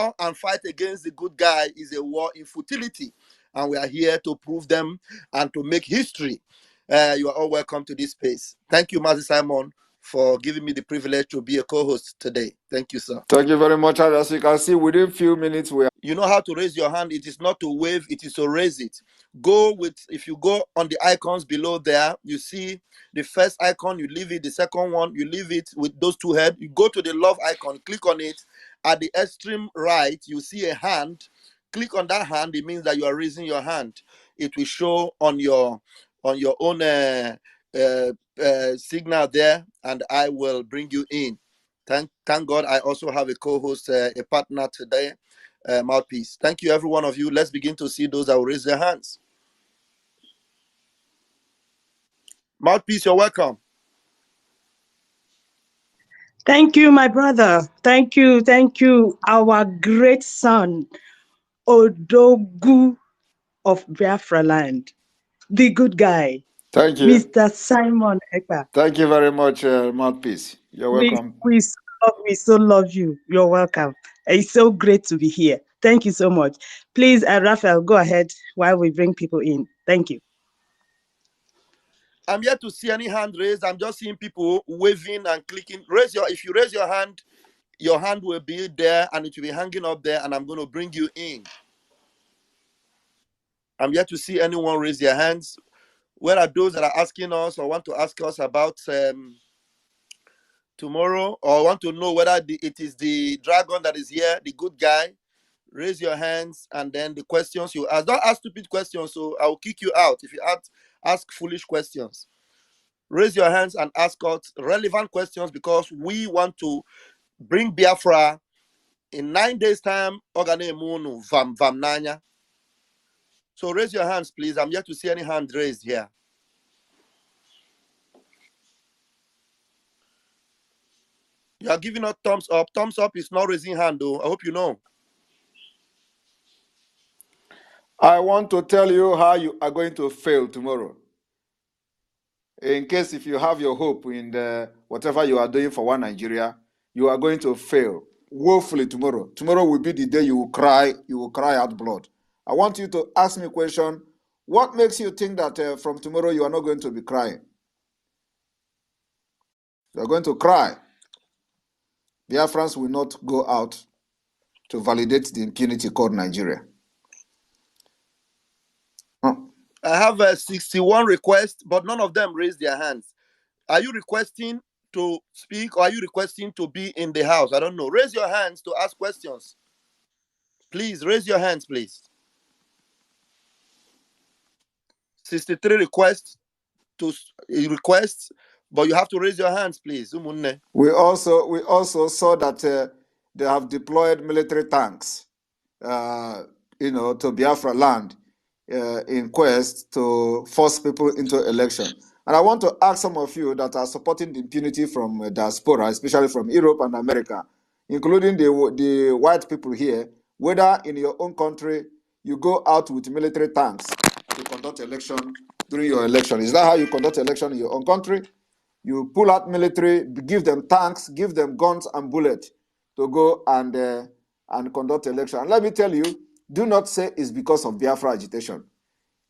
war and fight against the good guy is a war in futility. And we are here to prove them and to make history. You are all welcome to this space. Thank you, Mazi Simon, for giving me the privilege to be a co-host today. Thank you, sir. Thank you very much. As you can see, within a few minutes, we are... You know how to raise your hand. It is not to wave, it is to raise it. If you go on the icons below there, you see the first icon, you leave it. The second one, you leave it with those two heads. You go to the love icon, click on it. At the extreme right, you see a hand. Click on that hand. It means that you are raising your hand. It will show on your own signal there, and I will bring you in. Thank God I also have a co-host, a partner today, Mouthpiece. Thank you, every one of you. Let's begin to see those that will raise their hands. Mouthpiece, you're welcome. Thank you, my brother. Thank you, our great son, Odogu of Biafra land, the good guy. Thank you. Mr. Simon Ekpa. Thank you very much, Mouthpiece. You're welcome. We so love you. You're welcome. It's so great to be here. Thank you so much. Please, Raphael, go ahead while we bring people in. Thank you. I'm yet to see any hand raised. I'm just seeing people waving and clicking. If you raise your hand will be there and it will be hanging up there, and I'm going to bring you in. I'm yet to see anyone raise their hands. Where are those that are asking us or want to ask us about tomorrow, or want to know whether it is the dragon that is here, the good guy? Raise your hands, and then the questions you ask. Don't ask stupid questions, so I will kick you out if you ask foolish questions. Raise your hands and ask us relevant questions, because we want to bring Biafra in 9 days' time. So raise your hands, please. I'm yet to see any hand raised here. You are giving us thumbs up. Thumbs up is not raising hand, though. I hope you know. I want to tell you how you are going to fail tomorrow. In case if you have your hope in whatever you are doing for one Nigeria, you are going to fail woefully tomorrow. Tomorrow will be the day you will cry out blood. I want you to ask me a question. What makes you think that from tomorrow you are not going to be crying? You are going to cry. Biafrans will not go out to validate the impunity called Nigeria. I have 61 requests, but none of them raised their hands. Are you requesting to speak, or are you requesting to be in the house? I don't know. Raise your hands to ask questions. Please, raise your hands, please. 63 requests, but you have to raise your hands, please. We also saw that they have deployed military tanks, to Biafra land in quest to force people into election. And I want to ask some of you that are supporting the impunity from diaspora, especially from Europe and America, including the white people here, whether in your own country you go out with military tanks to conduct election during your election. Is that how you conduct election in your own country? You pull out military, give them tanks, give them guns and bullets to go and conduct election. And let me tell you, do not say it's because of Biafra agitation.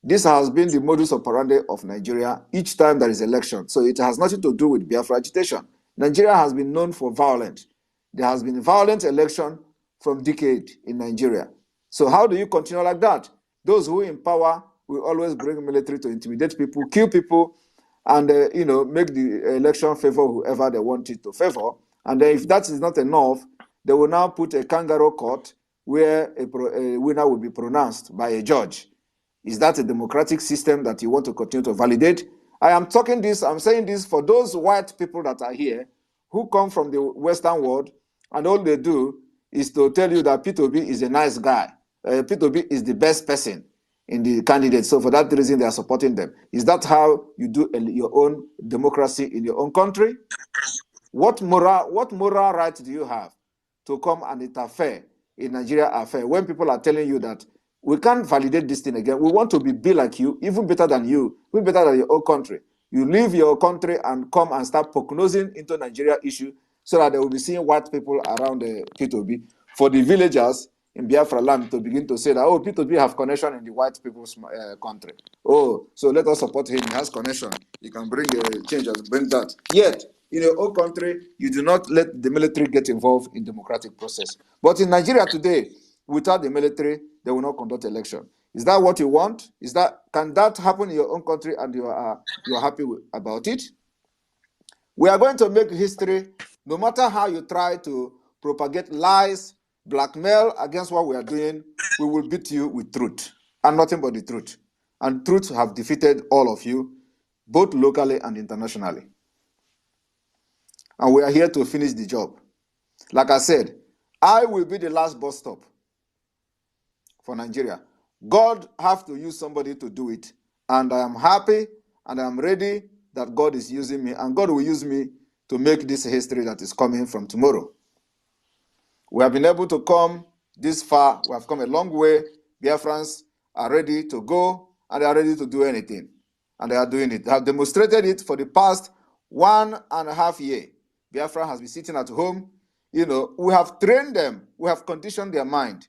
This has been the modus operandi of Nigeria each time there is election. So it has nothing to do with Biafra agitation. Nigeria has been known for violence. There has been violent election from decade in Nigeria. So how do you continue like that? Those who in power will always bring military to intimidate people, kill people, and make the election favor whoever they want it to favor. And then if that is not enough, they will now put a kangaroo court where a winner will be pronounced by a judge. Is that a democratic system that you want to continue to validate? I'm saying this for those white people that are here who come from the Western world, and all they do is to tell you that P2B is a nice guy. P2B is the best person in the candidate. So for that reason, they are supporting them. Is that how you do your own democracy in your own country? What moral right do you have to come and interfere in Nigeria affair when people are telling you that we can't validate this thing again? We want to be like you, even better than you, even better than your own country. You leave your country and come and start prognosing into Nigeria issue so that they will be seeing white people around the P2B. for the villagers in Biafra land to begin to say that, oh, P2P have connection in the white people's country. Oh, so let us support him. He has connection. He can bring change and bring that. Yet, in your own country, you do not let the military get involved in democratic process. But in Nigeria today, without the military, they will not conduct election. Is that what you want? Can that happen in your own country and you are happy about it? We are going to make history, no matter how you try to propagate lies, blackmail against what we are doing, we will beat you with truth and nothing but the truth. And truth have defeated all of you, both locally and internationally. And we are here to finish the job. Like I said, I will be the last bus stop for Nigeria. God have to use somebody to do it. And I am happy and I am ready that God is using me, and God will use me to make this history that is coming from tomorrow. We have been able to come this far. We have come a long way. Biafrans are ready to go, and they are ready to do anything. And they are doing it. They have demonstrated it for the past 1.5 years. Biafra has been sitting at home. We have trained them. We have conditioned their mind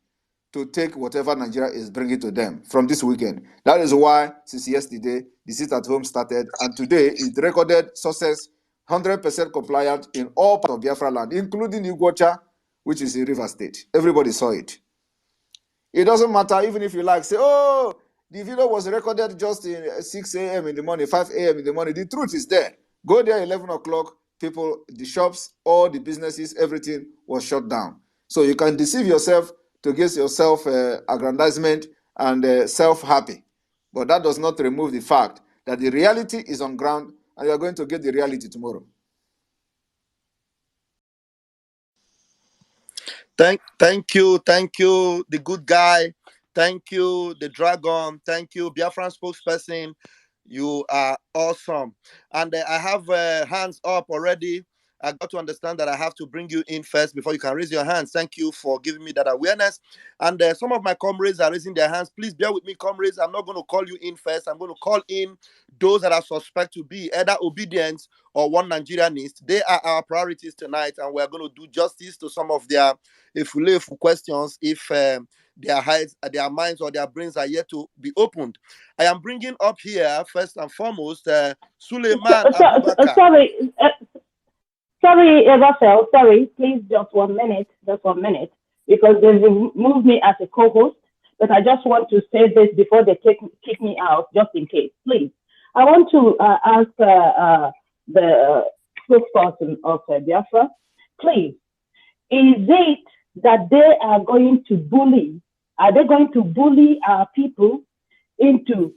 to take whatever Nigeria is bringing to them from this weekend. That is why, since yesterday, the sit at home started, and today it recorded success, 100% compliant in all parts of Biafra land, including Iguacha, which is in River State. Everybody saw it. It doesn't matter, even if you say, oh, the video was recorded just in 6 a.m. in the morning, 5 a.m. in the morning. The truth is there. Go there 11 o'clock, people, the shops, all the businesses, everything was shut down. So you can deceive yourself to get yourself aggrandizement and self-happy. But that does not remove the fact that the reality is on ground, and you are going to get the reality tomorrow. Thank you, the good guy. Thank you, the dragon. Thank you, Biafran spokesperson. You are awesome. And I have hands up already. I got to understand that I have to bring you in first before you can raise your hands. Thank you for giving me that awareness. And some of my comrades are raising their hands. Please bear with me, comrades. I'm not going to call you in first. I'm going to call in those that are suspect to be either obedient or one Nigerianist. They are our priorities tonight, and we're going to do justice to some of their questions if their minds or their brains are yet to be opened. I am bringing up here first and foremost Suleiman Abubakar. Sorry, Raphael. Sorry, please, just 1 minute, because they've moved me as a co-host. But I just want to say this before they kick me out, just in case. Please, I want to ask the spokesperson of Biafra, please, is it that they are going to bully? Are they going to bully our people into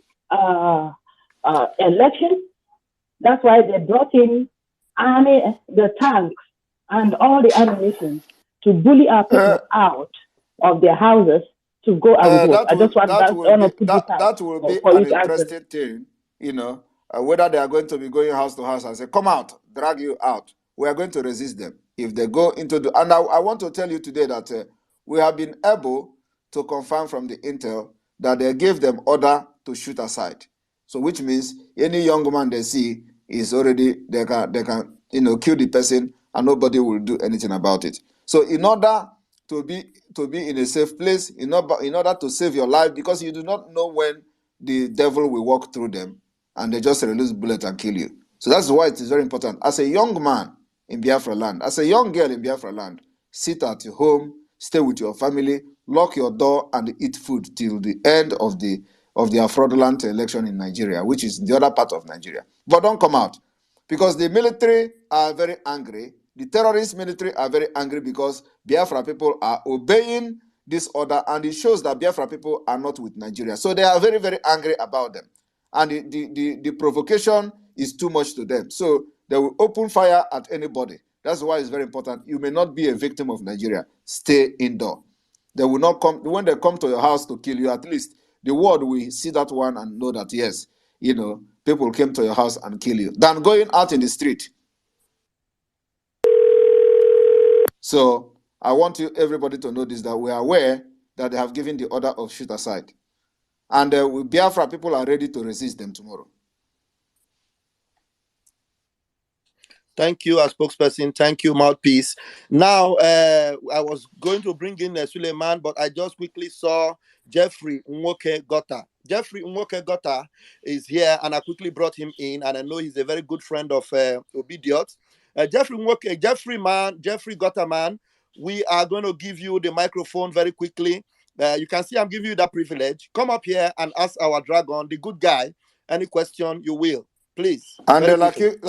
elections? That's why they brought in the tanks and all the ammunition to bully our people out of their houses to go and vote. I just want that will be an interesting thing, whether they are going to be going house to house and say, come out, drag you out. We are going to resist them. If they go into and I want to tell you today that we have been able to confirm from the intel that they gave them order to shoot aside. So which means any young man they see is already, they can kill the person and nobody will do anything about it. So in order to be in a safe place, in order to save your life, because you do not know when the devil will walk through them and they just release bullet and kill you. So that's why it is very important. As a young man in Biafra land, as a young girl in Biafra land, sit at your home, stay with your family, lock your door and eat food till the end of the fraudulent election in Nigeria, which is the other part of Nigeria. But don't come out, because the military are very angry. The terrorist military are very angry because Biafra people are obeying this order, and it shows that Biafra people are not with Nigeria. So they are very, very angry about them. And the provocation is too much to them. So they will open fire at anybody. That's why it's very important. You may not be a victim of Nigeria. Stay indoor. They will not come. When they come to your house to kill you, at least the world will see that one and know that, yes, people came to your house and kill you, than going out in the street. So I want everybody to know this, that we are aware that they have given the order of shoot aside. And with Biafra, people are ready to resist them tomorrow. Thank you, as spokesperson. Thank you, mouthpiece. Now, I was going to bring in Suleiman, but I just quickly saw Jeffrey Nwoke Gota. Jeffrey Nwoke Gota is here, and I quickly brought him in, and I know he's a very good friend of Obidiot. Jeffrey Nwoke, Jeffrey Gota man, we are going to give you the microphone very quickly. You can see I'm giving you that privilege. Come up here and ask our dragon, the good guy, any question you will. Please, And very like quickly. you,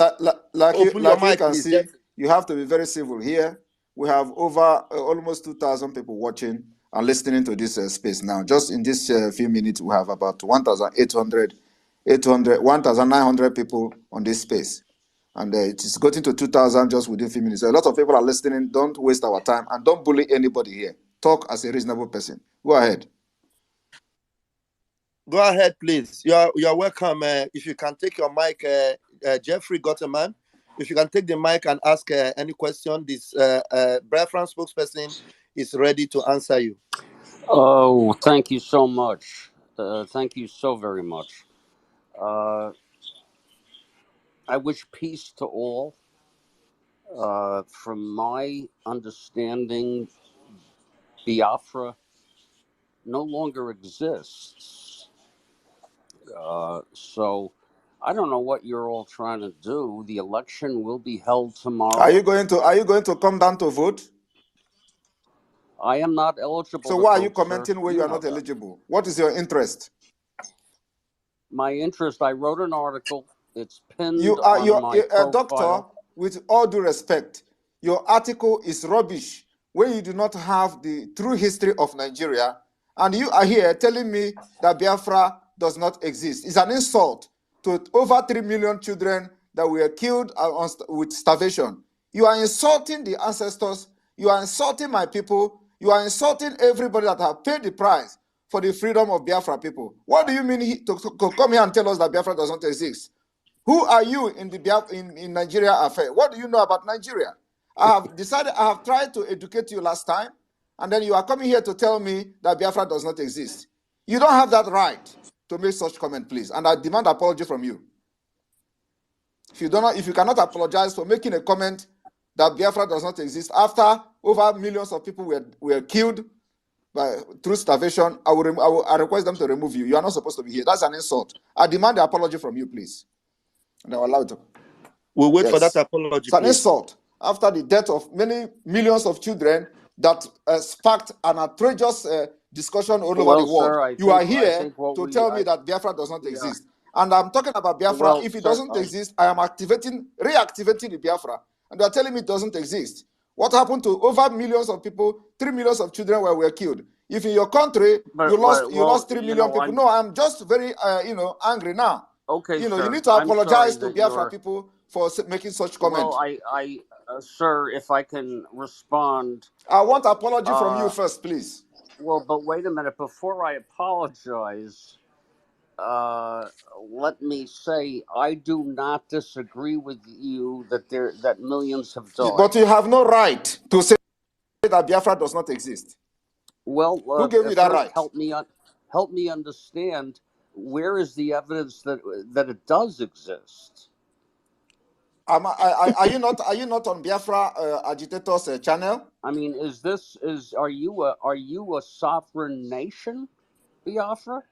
Open your like you mic, can please, see, Jeffrey. you have to be very civil here. We have over almost 2,000 people watching and listening to this space now. Just in this few minutes, we have about 1,900 people on this space. And it is getting to 2,000 just within a few minutes. So a lot of people are listening. Don't waste our time and don't bully anybody here. Talk as a reasonable person. Go ahead. Go ahead, please. You're welcome. If you can take your mic, Jeffrey Gotterman. If you can take the mic and ask any question, this Biafran spokesperson is ready to answer you. Oh, thank you so much. Thank you so very much. I wish peace to all. From my understanding, Biafra no longer exists. So I don't know what you're all trying to do. The election will be held tomorrow. Are you going to come down to vote? I am not eligible. So to why vote, are you commenting sir. where you are not eligible? What is your interest? My interest. I wrote an article. It's pinned You are on my a profile. doctor. With all due respect, your article is rubbish when you do not have the true history of Nigeria, and you are here telling me that Biafra does not exist. It's an insult to over 3 million children that were killed with starvation. You are insulting the ancestors. You are insulting my people. You are insulting everybody that have paid the price for the freedom of Biafra people. What do you mean to come here and tell us that Biafra does not exist? Who are you in the in Nigeria affair? What do you know about Nigeria? I have tried to educate you last time, and then you are coming here to tell me that Biafra does not exist. You don't have that right to make such comment, please, and I demand apology from you. If you cannot apologize for making a comment that Biafra does not exist after over millions of people were killed through starvation, I request them to remove you. You are not supposed to be here. That's an insult. I demand an apology from you, please. And I'm allowed to. We'll wait for that apology. It's an insult after the death of many millions of children that sparked an outrageous discussion all over the world. Sir, you are here to tell me that Biafra does not exist. And I'm talking about Biafra. If it doesn't exist, I am reactivating the Biafra. And they are telling me it doesn't exist. What happened to over millions of people? 3 millions of children were killed. If in your country you lost 3 million people. No, I'm just very angry now. Okay, you sir. need to apologize to Biafra people for making such comment. Well, sir, if I can respond. I want apology from you first, please. Well, but wait a minute. Before I apologize, let me say I do not disagree with you that millions have died. But you have no right to say that Biafra does not exist. Well, who gave you that right? Help me understand. Where is the evidence that it does exist? Are you not on Biafra agitators channel? I mean, are you a sovereign nation, Biafra?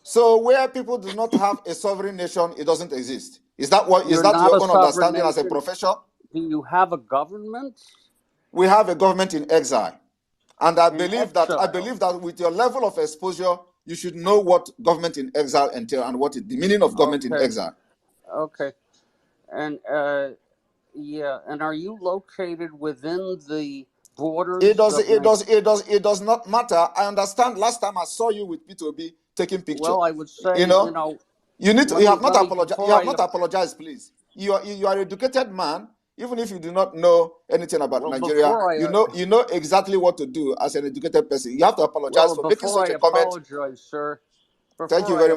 So where people do not have a sovereign nation, it doesn't exist. Is that your own understanding as a professor? Do you have a government? We have a government in exile, and I believe that with your level of exposure, you should know what government in exile entails and what is the meaning of government in exile. Okay, and and are you located within the borders? It does not matter. I understand. Last time I saw you with P2B taking pictures. Well, I would say you have not apologized. You have not apologized, please. You are an educated man. Even if you do not know anything about Nigeria, you know exactly what to do as an educated person. You have to apologize for making such a comment. Apologize, sir. Thank you very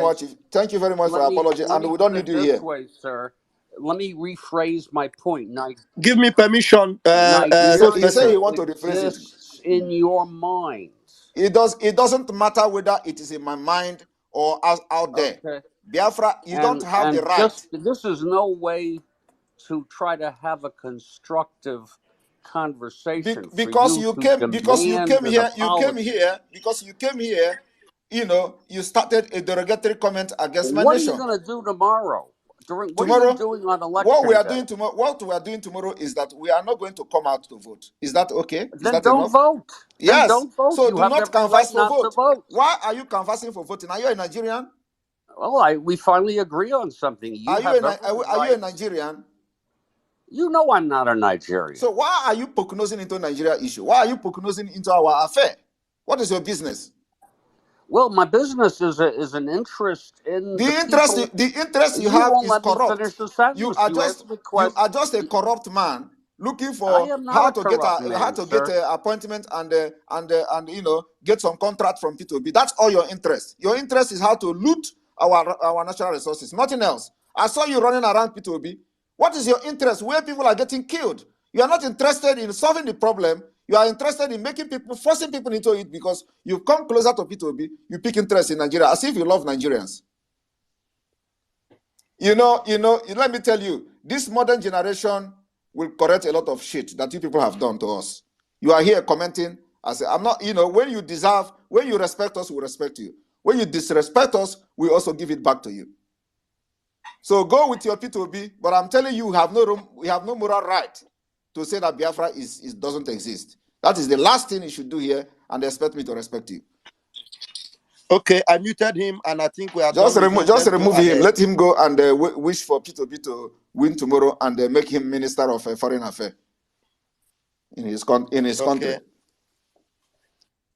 much. Thank you very much for the apology, and we don't need you here. Way, sir. Let me rephrase my point. Give me permission. He said he wants to rephrase it. In your mind. It doesn't matter whether it is in my mind or out there. Okay. Biafra, you don't have the right. This is no way to try to have a constructive conversation. Because for you you to came demand an apology. because you came here, you started a derogatory comment against my What are you nation. going to do tomorrow? What are you Tomorrow, doing on election day? what we are doing tomorrow is that we are not going to come out to vote. Is that okay? Is Then that don't enough? vote. Then Yes. don't vote. So You do have not every canvass right for not to vote. vote. Why are you canvassing for voting? Are you a Nigerian? Well, we finally agree on something. You have every Are you a right. Nigerian? You know I'm not a Nigerian. So why are you poking-nosing into Nigeria issue? Why are you poking-nosing into our affair? What is your business? Well, my business is an interest in the people. The interest you You have won't is let me corrupt. finish the sentence. You asked me You are questions. just a corrupt man looking I for am not a corrupt how man, to get sir. an appointment and get some contract from P2B. That's all your interest. Your interest is how to loot our natural resources. Nothing else. I saw you running around P2B. What is your interest where people are getting killed? You are not interested in solving the problem. You are interested in forcing people into it because you've come closer to P2B. You pick interest in Nigeria as if you love Nigerians. Let me tell you, this modern generation will correct a lot of shit that you people have done to us. You are here commenting. I'm not, when you respect us, we respect you. When you disrespect us, we also give it back to you. So go with your P2B, but I'm telling you, we have no moral right to say that Biafra doesn't exist. That is the last thing you should do here, and expect me to respect you. Okay, I muted him, and I think we are Just done with him. remove him. Ahead. Let him go and wish for P2B to win tomorrow and make him Minister of Foreign Affairs in his country.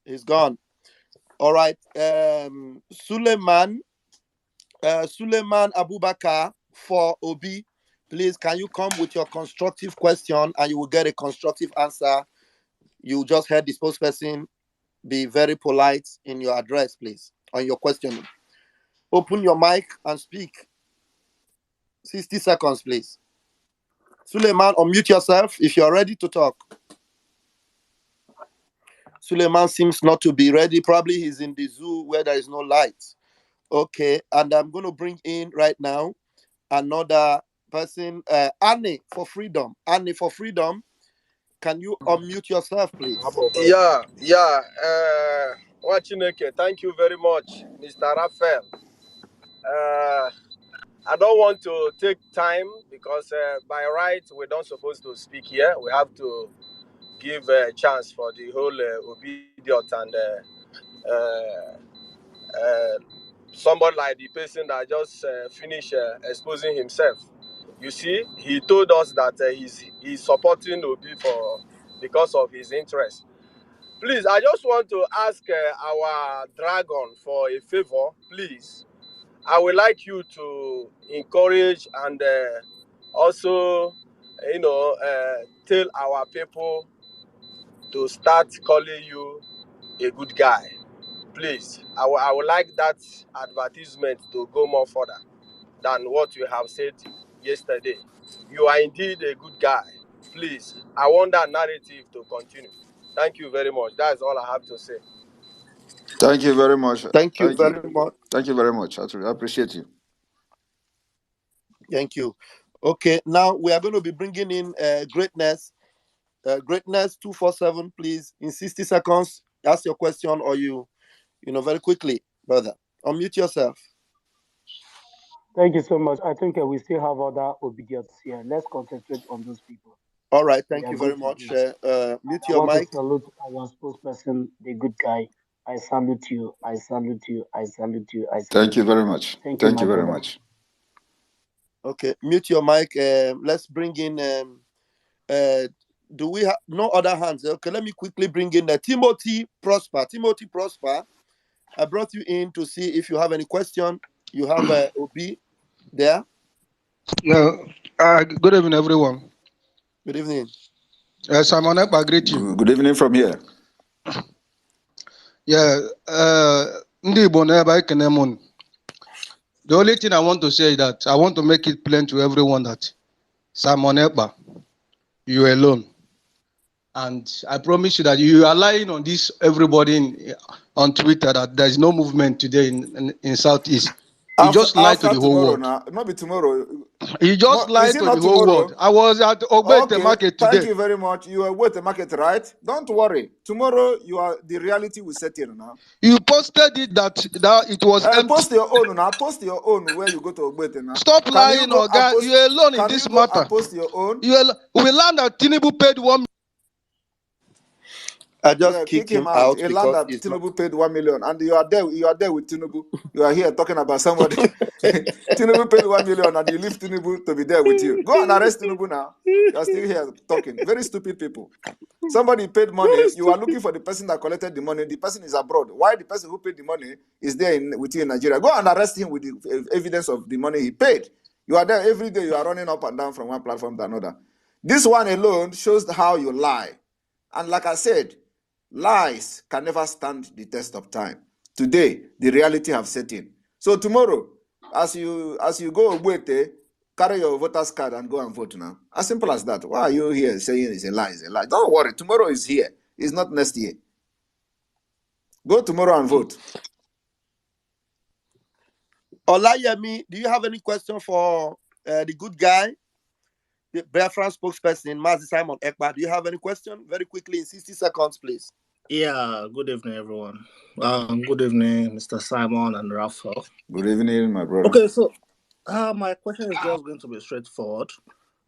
He's gone. All right. Suleiman Abubakar for Obi. Please, can you come with your constructive question and you will get a constructive answer? You just heard the spokesperson be very polite in your address, please, on your questioning. Open your mic and speak. 60 seconds, please. Suleiman, unmute yourself if you're ready to talk. Suleiman seems not to be ready. Probably he's in the zoo where there is no light. Okay, and I'm going to bring in right now another person, Annie for Freedom. Annie for Freedom, can you unmute yourself, please? Yeah. Wachineke, thank you very much, Mr. Raphael. I don't want to take time because by right we don't supposed to speak here. We have to give a chance for the whole obedient and somebody like the person that just finished exposing himself. You see, he told us that he's supporting Obi because of his interest. Please, I just want to ask our dragon for a favor, please. I would like you to encourage and also, tell our people to start calling you a good guy. Please, I would like that advertisement to go more further than what you have said yesterday. You are indeed a good guy. Please, I want that narrative to continue. Thank you very much. That's all I have to say. Thank you very much. Thank you very much. Thank you very much. I appreciate you. Thank you. Okay, now we are going to be bringing in Greatness. Greatness 247, please. In 60 seconds, ask your question or very quickly, brother. Unmute yourself. Thank you so much. I think we still have other obedience here. Let's concentrate on those people. All right, thank you very much. Mute your mic. I want to salute our spokesperson, the good guy. I salute you. I salute you. I salute you. I salute Thank you very much. Thank you very much. Okay, mute your mic. Let's bring in. Do we have no other hands? Okay, let me quickly bring in Timothy Prosper. Timothy Prosper, I brought you in to see if you have any question. You have Obi there. Yeah. Good evening, everyone. Good evening. Simon Ekpa, greet you. Good evening from here. Yeah. The only thing I want to say is that I want to make it plain to everyone that Simon Ekpa, you alone. And I promise you that you are lying on this, everybody on Twitter, that there is no movement today in Southeast. He just lied to After the whole tomorrow world. now, not be tomorrow. He just Is lied it to the not whole tomorrow? world. I was at Ogbete Okay, market thank today. you very much. You are with the market, right? Don't worry. Tomorrow, the reality will set in now. You posted it that it was empty. Post your own now. Post your own where you go to Ogbete now. Stop Can you lying, go and Oga. post? You're alone in Can this you go matter. and post your own? We learned that Tinubu paid 1 I just Yeah, kick kick him him out. out A land because that it's not. Tinubu paid 1 million, and you are there. You are there with Tinubu. You are here talking about somebody. Tinubu paid 1 million, and you leave Tinubu to be there with you. Go and arrest Tinubu now. You are still here talking. Very stupid people. Somebody paid money. You are looking for the person that collected the money. The person is abroad. Why the person who paid the money is there with you in Nigeria? Go and arrest him with the evidence of the money he paid. You are there every day. You are running up and down from one platform to another. This one alone shows how you lie. And like I said, lies can never stand the test of time. Today, the reality have set in. So tomorrow, as you go Ogbete, carry your voter's card and go and vote now. As simple as that. Why are you here saying it's a lie? It's a lie. Don't worry. Tomorrow is here. It's not next year. Go tomorrow and vote. Olayemi, do you have any question for the good guy, the Biafran spokesperson, Mazi Simon Ekpa? Do you have any question? Very quickly, in 60 seconds, please. Yeah, good evening, everyone. Good evening, Mr. Simon and Raphael. Good evening, my brother. Okay, so my question is just going to be straightforward.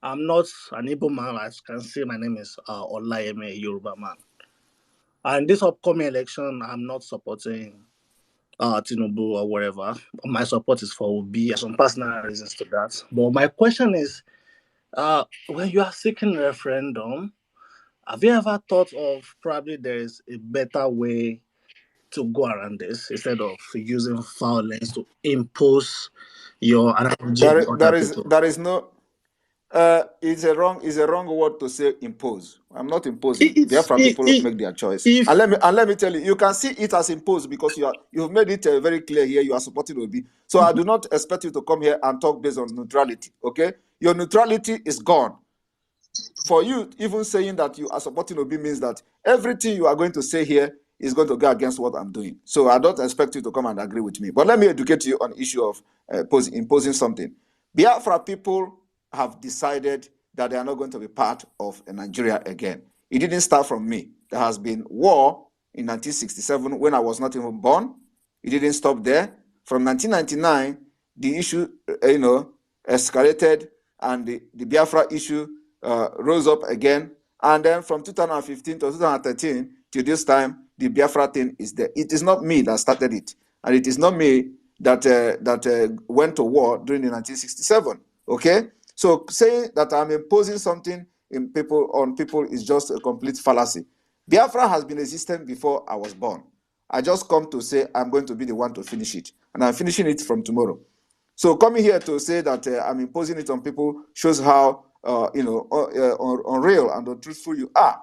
I'm not an Igbo man, as you can see. My name is Olayemi, a Yoruba man. And this upcoming election, I'm not supporting Tinubu or whatever. My support is for Obi. There's some personal reasons to that. But my question is, when you are seeking referendum, have you ever thought of probably there is a better way to go around this instead of using violence to impose your ideology on other people? There is no. It's a wrong word to say impose. I'm not imposing. Therefore, people make their choice. And let me tell you, you can see it as imposed because you've made it very clear here. You are supporting Obi. So I do not expect you to come here and talk based on neutrality. Okay, your neutrality is gone. For you, even saying that you are supporting Obi means that everything you are going to say here is going to go against what I'm doing. So I don't expect you to come and agree with me. But let me educate you on the issue of imposing something. Biafra people have decided that they are not going to be part of Nigeria again. It didn't start from me. There has been war in 1967 when I was not even born. It didn't stop there. From 1999, the issue, escalated, and the Biafra issue rose up again. And then from 2015 to 2013 to this time, the Biafra thing is there. It is not me that started it. And it is not me that went to war during the 1967. Okay? So saying that I'm imposing something on people is just a complete fallacy. Biafra has been existing before I was born. I just come to say I'm going to be the one to finish it. And I'm finishing it from tomorrow. So coming here to say that I'm imposing it on people shows how unreal and untruthful you are.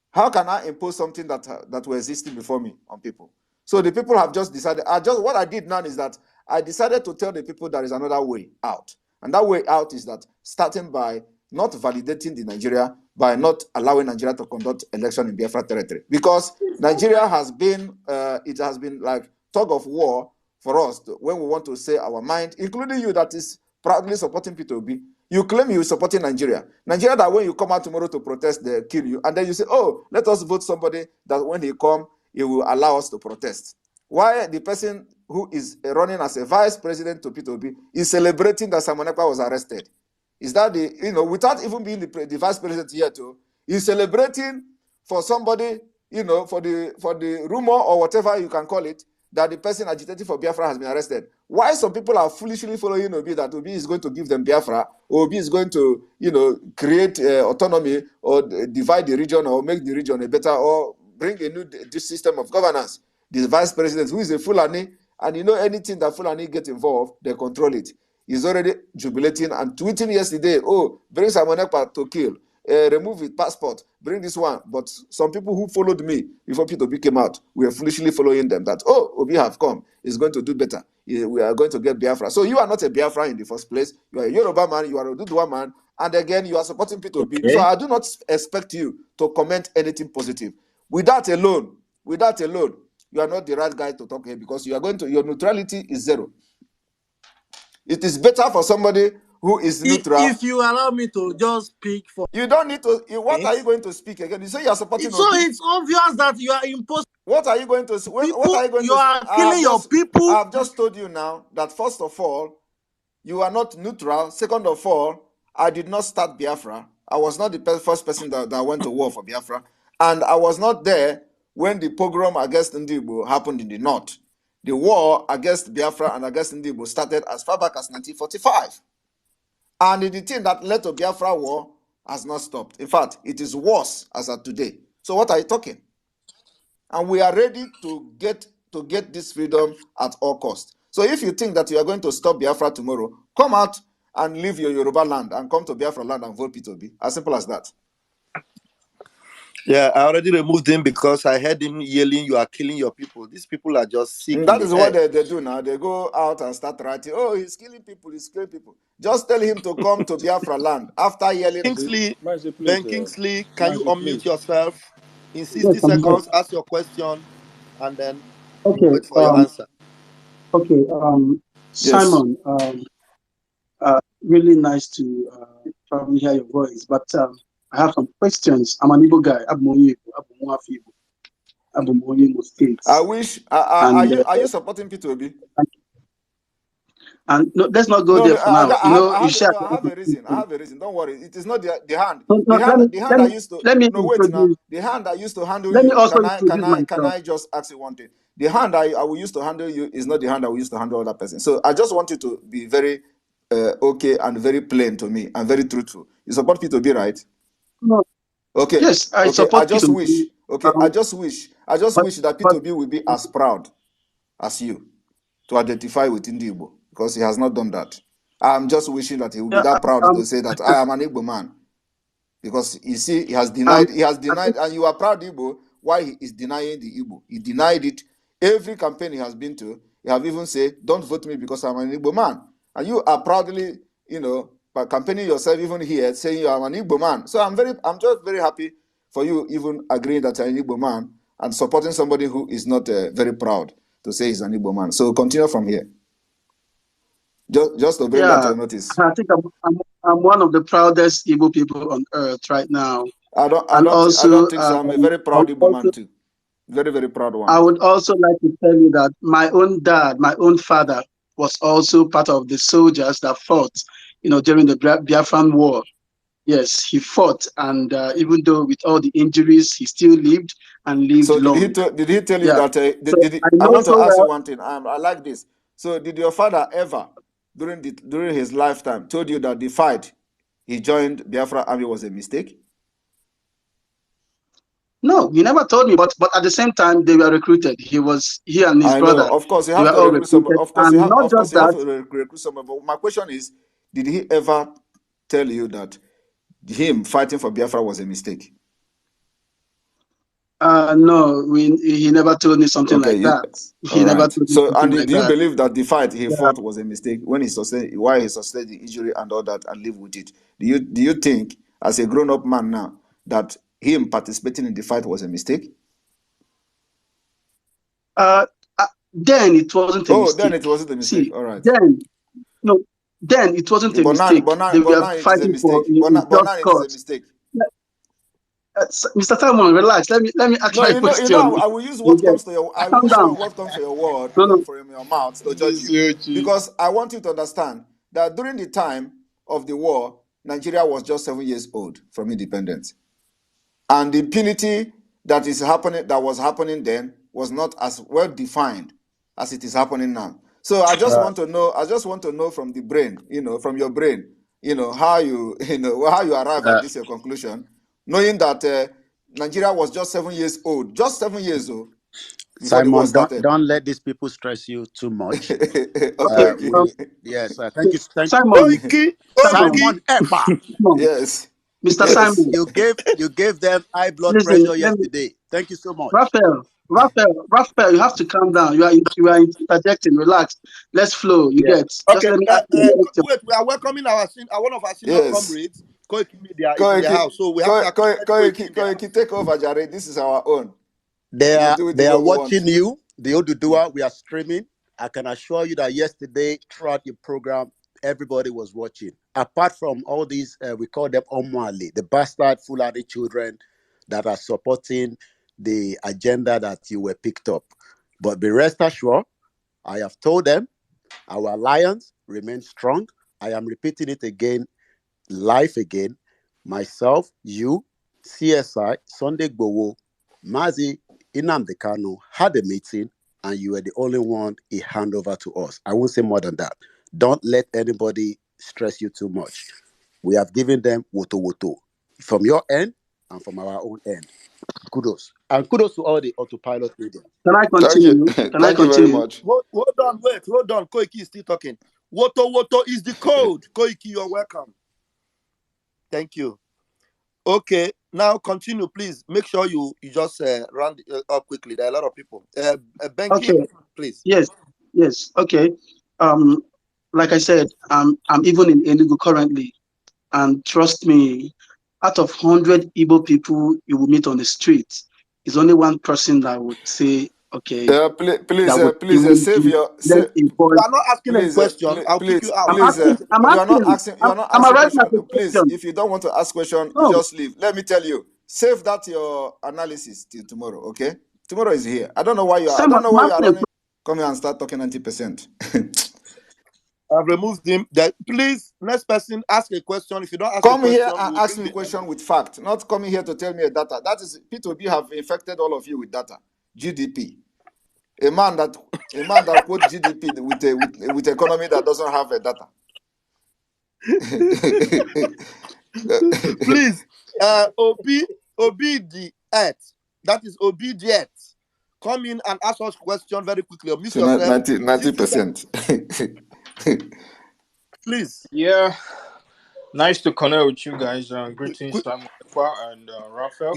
How can I impose something that was existing before me on people? So the people have just decided. What I did now is that I decided to tell the people there is another way out, and that way out is that starting by not validating the Nigeria, by not allowing Nigeria to conduct election in Biafra territory, because Nigeria has been like tug of war for us when we want to say our mind, including you that is proudly supporting P2B. You claim you're supporting Nigeria. Nigeria that when you come out tomorrow to protest, they kill you. And then you say, oh, let us vote somebody that when he come, he will allow us to protest. Why the person who is running as a vice president to P2B is celebrating that Simon Ekpa was arrested? Is that without even being the vice president here too, he's celebrating for somebody, for the rumor or whatever you can call it, that the person agitating for Biafra has been arrested. Why some people are foolishly following Obi that Obi is going to give them Biafra, or Obi is going to, create autonomy or divide the region or make the region a better or bring a new system of governance. The vice president, who is a Fulani, and anything that Fulani get involved, they control it. He's already jubilating and tweeting yesterday, oh, bring Simon Ekpa to kill. Remove his passport, bring this one. But some people who followed me before P2B came out, we are foolishly following them that, oh, Obi have come, he's going to do better. We are going to get Biafra. So you are not a Biafra in the first place. You are a Yoruba man, you are a Dudua man, and again, you are supporting P2B. Okay. So I do not expect you to comment anything positive. With that alone, you are not the right guy to talk here because your neutrality is zero. It is better for somebody who is neutral. If you allow me to just speak for You don't need to. What are you going to speak again? You say you are supporting so Obi. it's obvious that you are imposing What are you going to? What people. are you going You to? are killing your people. I have just told you now that first of all, you are not neutral. Second of all, I did not start Biafra. I was not the first person that went to war for Biafra, and I was not there when the pogrom against Ndibo happened in the north. The war against Biafra and against Ndibo started as far back as 1945. And the thing that led to Biafra war has not stopped. In fact, it is worse as of today. So what are you talking? And we are ready to get this freedom at all costs. So if you think that you are going to stop Biafra tomorrow, come out and leave your Yoruba land and come to Biafra land and vote P2B. As simple as that. Yeah, I already removed him because I heard him yelling, "You are killing your people." These people are just sick. And that is what they do now. They go out and start writing, "Oh, he's killing people, he's killing people." Just tell him to come to Biafra land after yelling. Kingsley, Mazi, please, Ben Kingsley, can you Mazi, unmute please. yourself in 60 Yes, I'm here. seconds? Ask your question, and then we'll Okay. wait for your answer. Okay. Yes. Simon. Really nice to probably hear your voice, but I have some questions. I'm an Igbo guy. I'm State. I wish. Are you supporting P2B? And no, let's not go there for now. I have a reason. I have a reason. Don't worry. It is not the hand. The hand I used to. No, wait now. The hand I used to handle let you. me also Can I just ask you one thing? The hand I will use to handle you is not the hand I will use to handle other person. So I just want you to be very okay and very plain to me and very truthful. You support P2B, right? No. Okay. Yes, I support I just P2B. wish. Okay. I just wish that P2B will be as proud as you to identify with Igbo, because he has not done that. I'm just wishing that he will be that proud to say that I am an Igbo man. Because you see, he has denied, and you are proud Igbo. Why he is denying the Igbo? He denied it. Every campaign he has been to, he have even said, "Don't vote me because I'm an Igbo man." And you are proudly, by campaigning yourself even here, saying you are an Igbo man. So I'm just very happy for you even agreeing that you're an Igbo man and supporting somebody who is not very proud to say he's an Igbo man. So continue from here. Just to bring that to your notice. I think I'm one of the proudest Igbo people on earth right now. I don't think so. I'm a very proud Igbo man too. Very, very proud one. I would also like to tell you that my own dad, my own father, was also part of the soldiers that fought, during the Biafran War. Yes, he fought, and even though with all the injuries, he still lived and lived so long. Did he tell you that? I want to ask you one thing. I like this. So did your father ever, during his lifetime, told you that the fight he joined Biafra Army was a mistake? No, he never told me. But at the same time, they were recruited. He and his brother. Of course, you have to recruit somebody. Of course, you have to recruit somebody. But my question is, did he ever tell you that him fighting for Biafra was a mistake? No, he never told me something like that. He never told me something like that. Do you believe that the fight he fought was a mistake when he sustained the injury and all that and live with it? Do you think, as a grown-up man now, that him participating in the fight was a mistake? Then it wasn't a mistake. Then it wasn't a mistake. See, all right. Then it wasn't a mistake. They were fighting for a mistake. Mr. Simon, relax. Let me ask my question. I will use what comes to your. I will use what comes to your word from your mouth to judge you, because I want you to understand that during the time of the war, Nigeria was just 7 years old from independence, and the impunity that was happening then was not as well defined as it is happening now. So I just want to know. I just want to know from the brain, from your brain, how you arrive at this conclusion, knowing that Nigeria was just 7 years old, Simon, don't let these people stress you too much. Yes, thank you. Simon, Simon Ekpa. Yes, Mr. Simon, you gave them high blood pressure yesterday. Thank you so much. Raphael, you have to calm down. You are interjecting. Relax. Let's flow. You get. Okay. Wait, we are welcoming one of our senior comrades, Koiki Media, into the house. So we have to Koiki, take over, Jared. This is our own. They are watching you, the Odudua. We are streaming. I can assure you that yesterday, throughout the program, everybody was watching. Apart from all these, we call them Omwali, the bastard Fulani children that are supporting the agenda that you were picked up. But be rest assured, I have told them our alliance remains strong. I am repeating it again, live again. Myself, you, CSI, Sunday Gbowo, Mazi, Inamde Kanu had a meeting, and you were the only one he handed over to us. I won't say more than that. Don't let anybody stress you too much. We have given them woto woto from your end and from our own end. Kudos. And kudos to all the autopilot media. Can I Thank you. continue? Can I Thank you very continue? much. Hold on, wait, hold on. Koiki is still talking. Woto woto is the code. Koiki, you're welcome. Thank you. Okay, now continue, please. Make sure you just round it up quickly. There are a lot of people. Okay. Benki, please. Yes. Yes. Okay. Um, like I said, I'm even in Enugu currently, and trust me, out of 100 Igbo people you will meet on the street, is only one person that would say, okay, Please, that would please even save give your them a You voice. are not asking a question. I'll kick please you out. I'm please asking. I'm you are not asking. asking, you are not I'm asking arriving question. at the Please, question. if you don't want to ask question, you No, just leave. Let me tell you, save that your analysis till tomorrow. Okay, tomorrow is here. I don't know why you are. I Simon, don't know I'm why you are asking a running. Come here and start talking 90%. I've removed him. That please, next person, ask a question. If you don't ask a Come here question, and we'll ask bring me the question with fact, not coming here to tell me a data. That is P2B have infected all of you with data. GDP. A man that quotes GDP with economy that doesn't have a data. please. Obedient. That is obedient. Come in and ask us question very quickly. Or mute So yourself. 90%. Please. Yeah, nice to connect with you guys. Greetings, Quick. Simon Ekpa and Raphael.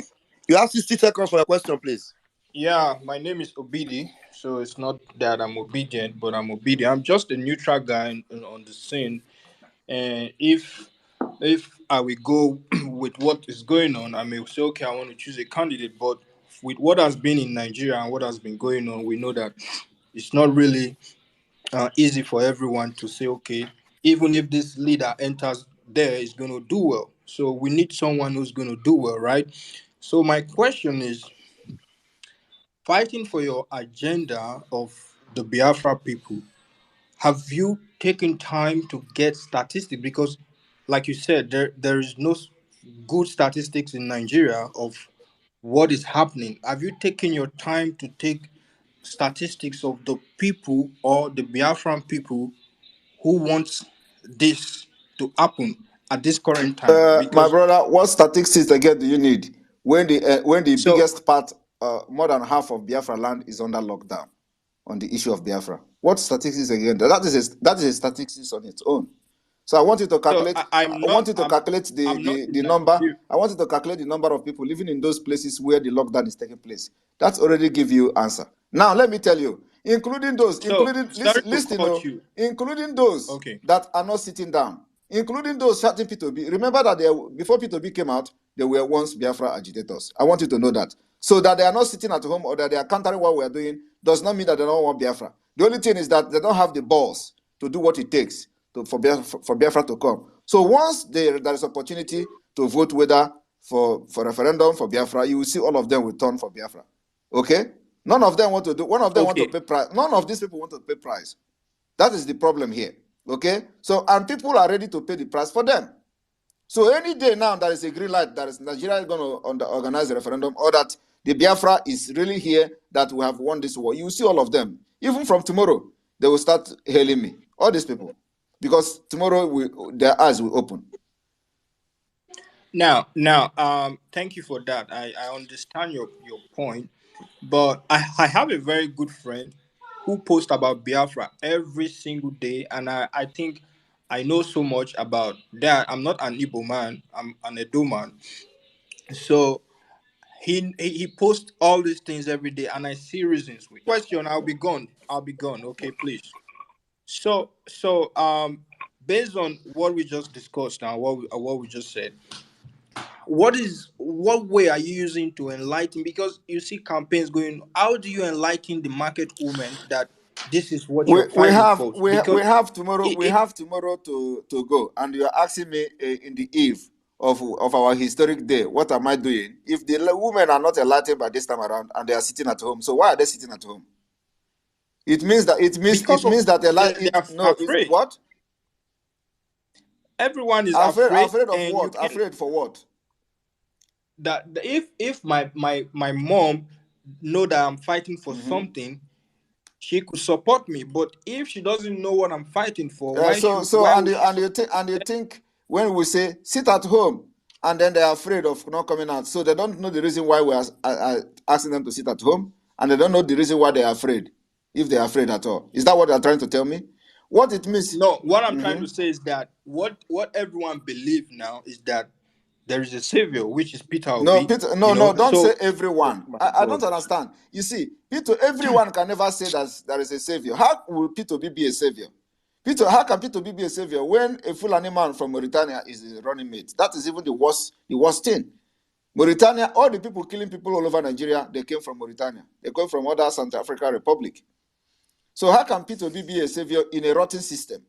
You have 60 seconds for your question, please. Yeah, my name is Obidi, so it's not that I'm obedient, but I'm obedient. I'm just a neutral guy on the scene, and if I will go with what is going on, I may say, okay, I want to choose a candidate, but with what has been in Nigeria and what has been going on, we know that it's not really easy for everyone to say, okay, even if this leader enters there, is going to do well. So we need someone who's going to do well, right? So my question is, fighting for your agenda of the Biafra people, have you taken time to get statistics? Because, like you said, there is no good statistics in Nigeria of what is happening. Have you taken your time to take statistics of the people or the Biafran people who wants this to happen at this current time? My Because brother, what statistics again do you need when the so biggest part, more than half of Biafra land is under lockdown on the issue of Biafra? What statistics again? That is a statistics on its own. So I want you to so calculate. I want you to calculate I'm not the number. denying. I want you to calculate the number of people living in those places where the lockdown is taking place. That's already give you answer. Now let me tell you, So sorry to listen, cut you. including those Okay. that are not sitting down, including those shouting P2B. Remember that before P2B came out, they were once Biafra agitators. I want you to know that. So that they are not sitting at home or that they are countering what we are doing does not mean that they don't want Biafra. The only thing is that they don't have the balls to do what it takes for Biafra to come. So once there is opportunity to vote whether for referendum for Biafra, you will see all of them will turn for Biafra. Okay? None of them want to do. One of them want to Okay. pay price. None of these people want to pay price. That is the problem here. Okay? So, and people are ready to pay the price for them. So any day now there is a green light that is Nigeria is going to organize a referendum, or that the Biafra is really here, that we have won this war. You see all of them. Even from tomorrow, they will start hailing me. All these people. Because tomorrow their eyes will open. Now, thank you for that. I understand your point, but I have a very good friend who posts about Biafra every single day, and I think I know so much about that. I'm not an Igbo man, I'm an Edo man. So he posts all these things every day, and I see reasons. Question, I'll be gone. I'll be gone. Okay, please. So based on what we just discussed and what we just said, what way are you using to enlighten? Because you see campaigns going. How do you enlighten the market women that this is what we you're we fighting have for. we Because have tomorrow it, we it have tomorrow to go, and you are asking me in the eve of our historic day, what am I doing if the women are not enlightened by this time around and they are sitting at home? So why are they sitting at home? It means that because of they are it's afraid. what? Everyone is afraid, Afraid of and you what? can Afraid for what? if my mom know that I'm fighting for Mm-hmm. something, she could support me. But if she doesn't know what I'm fighting for, So why and would she you think when we say sit at home and then they are afraid of not coming out, so they don't know the reason why we are asking them to sit at home, and they don't know the reason why they are afraid, if they are afraid at all. Is that what they are trying to tell me? What it means? No, what I'm trying to Mhm. say is that what everyone believes now is that there is a savior, which is Peter No, Obi. Peter. No, don't say So Oh everyone. my I God. don't understand. You see, Peter. Everyone can never say that there is a savior. How will Peter be a savior? Peter, how can Peter be a savior when a Fulani man from Mauritania is a running mate? That is even the worst thing. Mauritania, all the people killing people all over Nigeria, they came from Mauritania. They came from other Central African Republic. So how can Peter be a savior in a rotten system?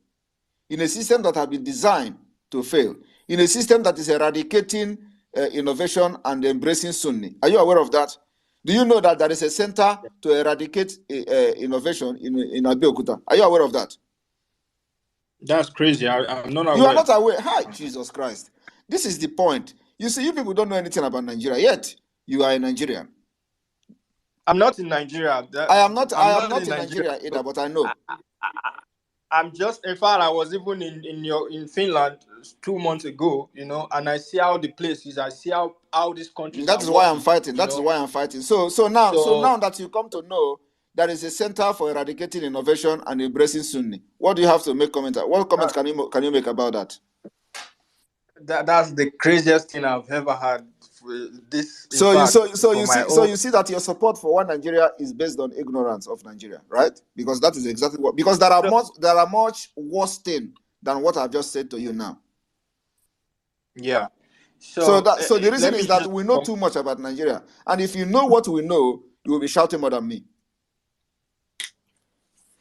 In a system that has been designed to fail? In a system that is eradicating innovation and embracing Sunni? Are you aware of that? Do you know that there is a center to eradicate innovation in Abeokuta? Are you aware of that? that's crazy. I'm not You are aware. not aware. Hi, Jesus Christ. This is the point. You see, you people don't know anything about Nigeria, yet you are a Nigerian. I'm not in Nigeria. I I'm am not not in in Nigeria. Nigeria either, but I know. I'm just, in fact, I was even in Finland 2 months ago, and I see how the place is. I see how these countries That are is why I'm working, fighting. That is why I'm fighting. So So now that you come to know there is a center for eradicating innovation and embracing Sunni, what do you have to make comment? What uh, comments can you make about that? that's the craziest thing I've ever had. This, in So you fact, so for you my see so own. you see that your support for one Nigeria is based on ignorance of Nigeria, right? Because that is exactly what, because So, there are much worse thing than what I've just said to you now. yeah. So So the reason let is me that just we know too much about Nigeria. And if you know what we know, you will be shouting more than me.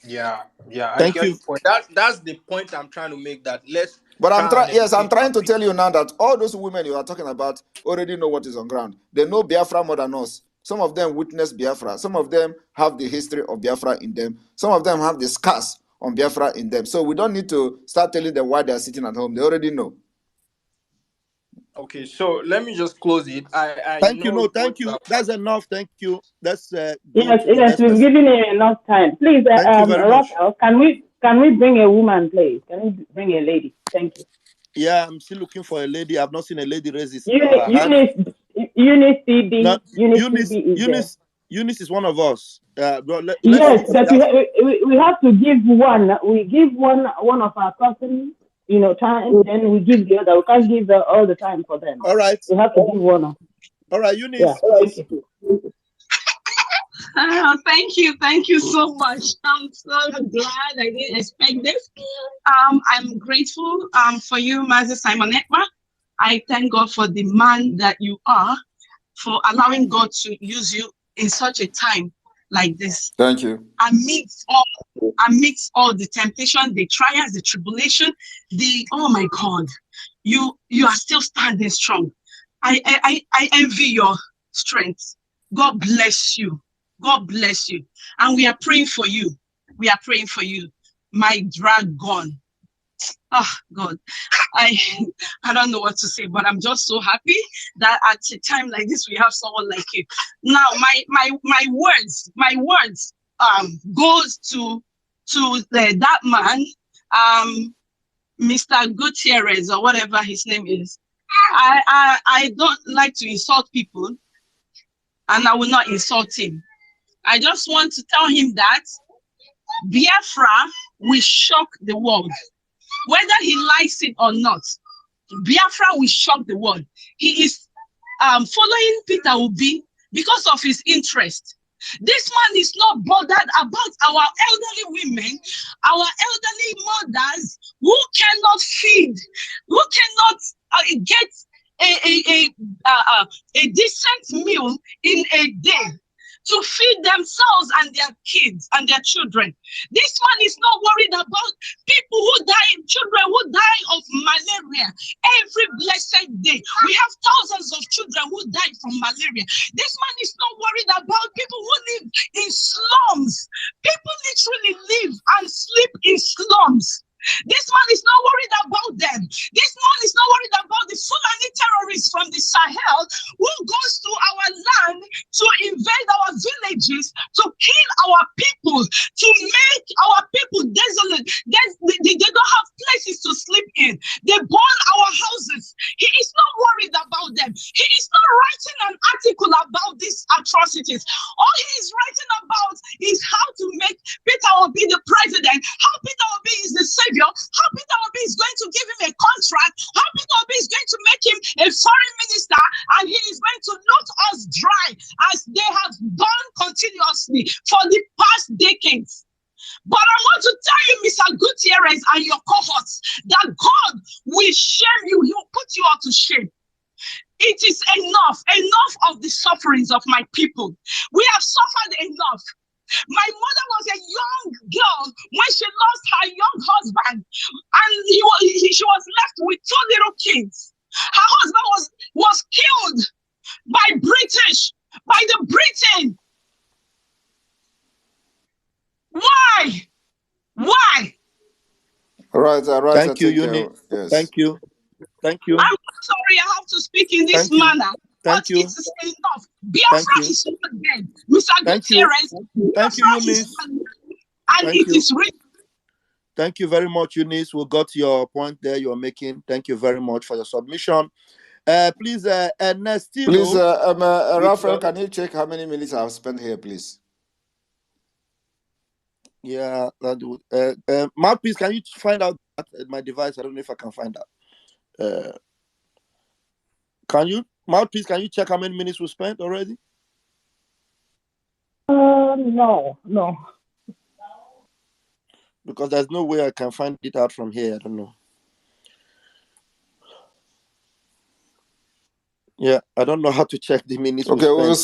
Yeah, yeah, I Thank get you. the point. That's the point I'm trying to make. That let's But try and I'm educate our trying to people. tell you now that all those women you are talking about already know what is on ground. They know Biafra more than us. Some of them witnessed Biafra. Some of them have the history of Biafra in them. Some of them have the scars on Biafra in them. So we don't need to start telling them why they are sitting at home. They already know. Okay, so let me just close it. I Thank you. know No, what thank you you. have. That's enough. Thank you. Let's go Yes, to the yes, next we've person. given you enough time. Please, Thank you very much. Raphael, can we bring a woman, please? Can we bring a lady? Thank you. Yeah, I'm still looking for a lady. I've not seen a lady raise her hand. Eunice, Eunice Now, CB, Eunice Eunice, CB is there. Eunice, Eunice is one of us. But let's see Yes, if she but has. we have to give one. We give one of our person, time. Then we give the other. We can't give all the time for them. All right. We have to give one. All right, Yeah. Eunice, Thank please. you. Thank you so much. I'm so glad. I didn't expect this. I'm grateful for you, Mazi Simon Ekpa. I thank God for the man that you are, for allowing God to use you in such a time like this. Thank you. Amidst all the temptation, the trials, the tribulation, oh my God, you are still standing strong. I envy your strength. God bless you. God bless you. And we are praying for you. We are praying for you. My dragon. Oh God. I I don't know what to say, but I'm just so happy that at a time like this we have someone like you. Now my words goes to that man, Mr. Gutierrez or whatever his name is. I don't like to insult people, and I will not insult him. I just want to tell him that Biafra will shock the world, whether he likes it or not. Biafra will shock the world. He is following Peter Obi because of his interest. This man is not bothered about our elderly women, our elderly mothers who cannot feed, who cannot get a decent meal in a day. to feed themselves and their kids and their children. This man is not worried about people who die, children who die of malaria every blessed day. We have thousands of children who die from malaria. This man is not worried about people who live in slums. People literally live and sleep in slums. This man is not worried about them. This man is not worried about the Fulani terrorists from the Sahel who goes to our land to invade our villages, to kill our people, to make our people desolate. They don't have places to sleep in. They burn our houses. He is not worried about them. He is not writing an article about these atrocities. All he is writing about is how to make Peter Obi the president, how Peter Obi is the savior, how Peter Obi is going to give him a contract, how Peter Obi is going to make him a foreign minister, and he is going to loot us dry as they have done continuously for the past decades. But I want to tell you, Mr. Gutierrez and your cohorts, that God will shame you. He will put you all to shame. It is enough of the sufferings of my people. We have suffered enough. My mother was a young girl when she lost her young husband, and she was left with 2 little kids. Her husband was killed by the Britain. Why? All right. Thank you, Eunice. Yes. Thank you. I'm sorry I have to speak in this manner. But it is enough. Biafra is not dead. Mr. Gutierrez, Biafra is not dead. And it is written. Thank you very much, Eunice. We got your point there you're making. Thank you very much for your submission. Please, Ernestino. Please, Raphael, can you check how many minutes I've spent here, please? Yeah, Mouthpiece, can you find out at my device? I don't know if I can find out. Can you, Mouthpiece, can you check how many minutes we spent already? No. Because there's no way I can find it out from here. I don't know. Yeah, I don't know how to check the minutes. Okay, we'll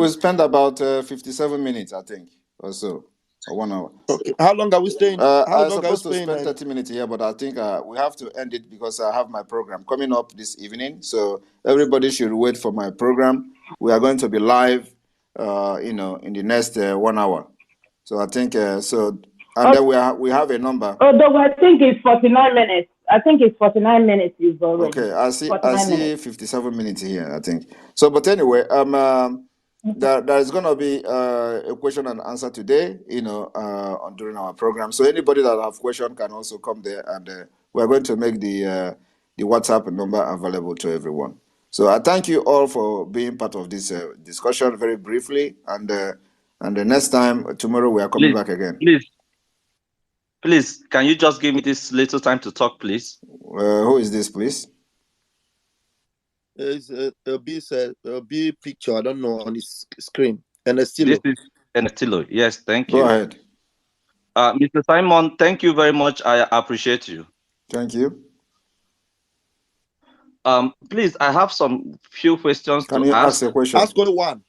spend about 57 minutes, I think, or so, or 1 hour. Okay, how long are we staying? I'm supposed to spend 30 minutes here, but I think we have to end it because I have my program coming up this evening. So everybody should wait for my program. We are going to be live, in the next 1 hour. So I think then we have a number. Although I think it's 49 minutes. I think it's 49 minutes you've already. Okay, I see 57 minutes here, I think. So, but anyway, there is going to be a question and answer today, during our program. So anybody that have question can also come there, and we're going to make the WhatsApp number available to everyone. So I thank you all for being part of this discussion very briefly, and the next time, tomorrow, we are coming back again. Please, can you just give me this little time to talk, please? Who is this, please? It's a B picture. I don't know on his screen. Ernestino. This is Ernestino. Yes, thank you. Go ahead. Mr. Simon, thank you very much. I appreciate you. Thank you. Please, I have some few questions Can to you ask. ask a question? Ask only one.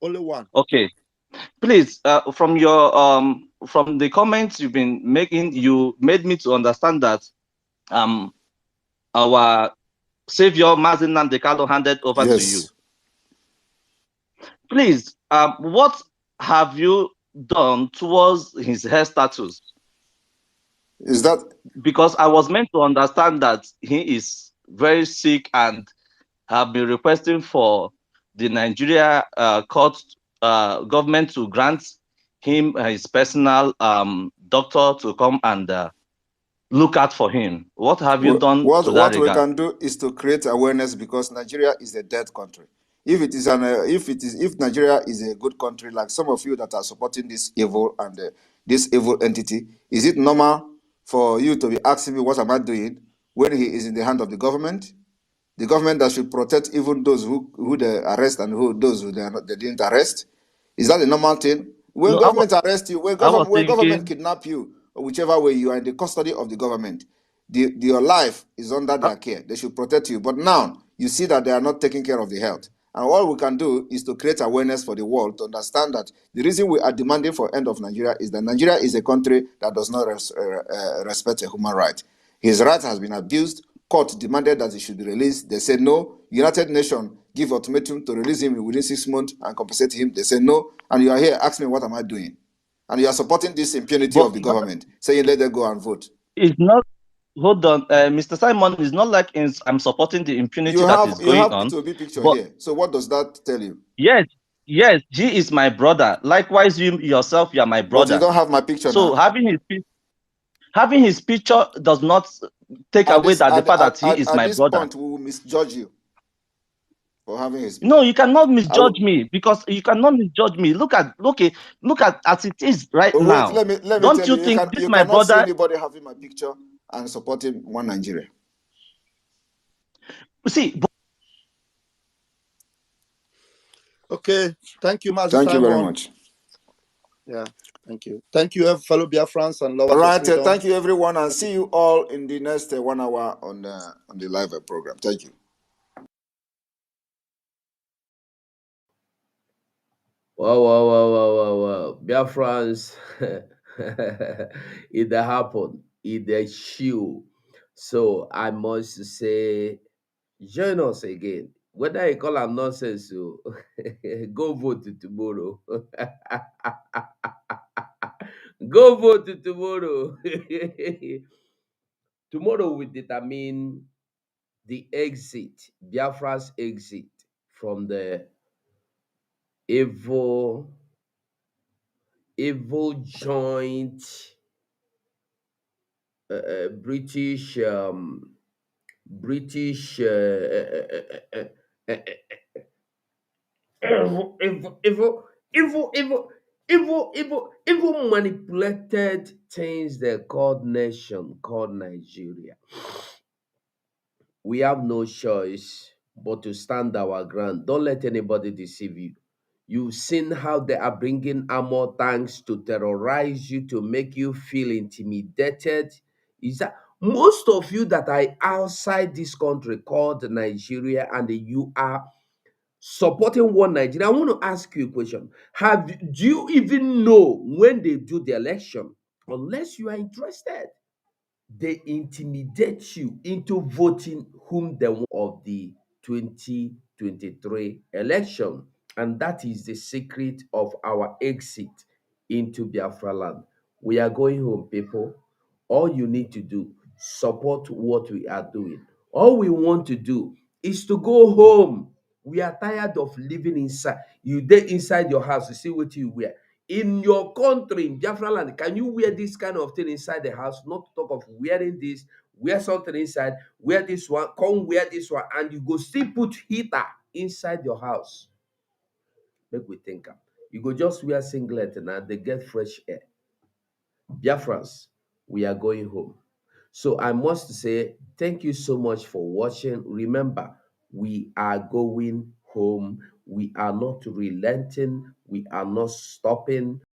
Only one. Okay. Please, from your from the comments you've been making, you made me to understand that our Savior Mazi Nnamdi Kanu handed over to you. Please, what have you done towards his health status? Is that because I was meant to understand that he is very sick and have been requesting for the Nigeria court government to grant him his personal doctor to come and look out for him. What have you done to that What we regard? can do is to create awareness, because Nigeria is a dead country. If Nigeria is a good country, like some of you that are supporting this evil and this evil entity, is it normal for you to be asking me what am I doing when he is in the hand of the government? The government that should protect even those who they arrest and those who they didn't arrest. Is that a normal thing? When government arrest you, when government kidnap you, or whichever way you are in the custody of the government, your life is under their care. They should protect you. But now you see that they are not taking care of the health. And all we can do is to create awareness for the world to understand that the reason we are demanding for end of Nigeria is that Nigeria is a country that does not respect a human right. His right has been abused. Court demanded that he should be released. They said no. United Nations give ultimatum to release him within 6 months and compensate him. They said no. And you are here asking me what am I doing? And you are supporting this impunity But of the government, saying let them go and vote. it's not. Hold on, Mr. Simon. It's not like I'm supporting the You impunity that have is you going have on. P2B picture But here. So what does that tell you? yes, yes, he is my brother. Likewise, you yourself, you are my But you brother. don't have my picture So now. having his picture does not take At away this that the fact that he is at my this brother. point, we will misjudge you for having his. No, you cannot I will, misjudge me, because you cannot misjudge me. Look at as it is right oh, wait, now. let me Don't tell you you, think this you my cannot see brother? anybody having my picture and supporting one Nigeria. See, Okay. Thank you, Mazi Thank you very Simon. much. Yeah. Thank you. Thank you, fellow Biafrans and All lovers of right, freedom. thank you everyone, and see you all in the next 1 hour on the live program. Thank you. Wow. Biafrans, it happened. It show. So I must say, join us again. Whether you call them nonsense, so go vote tomorrow. Go vote tomorrow. Tomorrow will determine the exit, Biafra's exit from the evil joint British British evil manipulated things they called nation, called Nigeria. We have no choice but to stand our ground. Don't let anybody deceive you. You've seen how they are bringing armor tanks to terrorize you, to make you feel intimidated. Is that most of you that are outside this country called Nigeria and you are supporting one Nigeria? I want to ask you a question. Do you even know when they do the election? Unless you are interested, they intimidate you into voting whom they want of the 2023 election. And that is the secret of our exit into Biafra land. We are going home, people. All you need to do, support what we are doing. All we want to do is to go home. We are tired of living inside. You dey inside your house, you see what you wear. In your country, in Biafra land, can you wear this kind of thing inside the house? Not to talk of wearing this, wear something inside, wear this one, come wear this one, and you go still put heater inside your house. Make we think am. You go just wear singlet and they get fresh air. Biafrans, we are going home. So I must say, thank you so much for watching. Remember, we are going home. We are not relenting. We are not stopping.